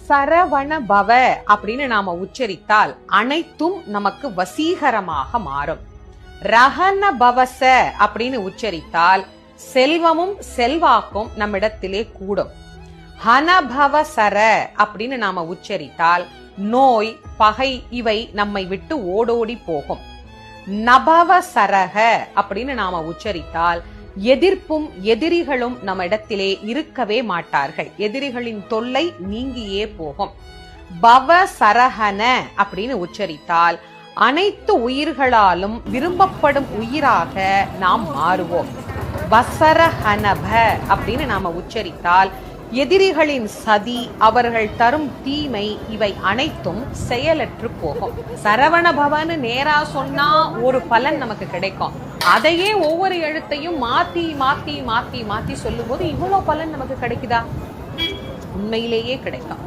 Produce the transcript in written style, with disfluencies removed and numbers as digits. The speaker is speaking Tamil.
சரவண பவ அப்படின்னு நாம உச்சரித்தால் அனைத்தும் நமக்கு வசீகரமாக மாறும். ரஹன பவச அப்படின்னு உச்சரித்தால் செல்வமும் செல்வாக்கும் நம்மிடத்திலே கூடும். ஹனபவ சர அப்படின்னு நாம உச்சரித்தால் நோய் பகை இவை நம்மை விட்டு ஓடோடி போகும். நபவ சரக அப்படின்னு நாம உச்சரித்தால் எதிர்ப்பும் எதிரிகளும் நம்ம இடத்திலே இருக்கவே மாட்டார்கள். எதிரிகளின் தொல்லை நீங்கியே போகும். பவ சரஹன அப்படின்னு உச்சரித்தால் அனைத்து உயிர்களாலும் விரும்பப்படும் உயிராக நாம் மாறுவோம். வசரஹனப அப்படின்னு நாம உச்சரித்தால் எதிரிகளின் சதி, அவர்கள் தரும் தீமை இவை அனைத்தும் செயலற்று போகும். சரவண பவன்னு நேரா சொன்னா ஒரு பலன் நமக்கு கிடைக்கும். அதையே ஒவ்வொரு எழுத்தையும் மாத்தி மாத்தி மாத்தி மாத்தி சொல்லும் போது இவ்வளவு பலன் நமக்கு கிடைக்குதா? உண்மையிலேயே கிடைக்கும்.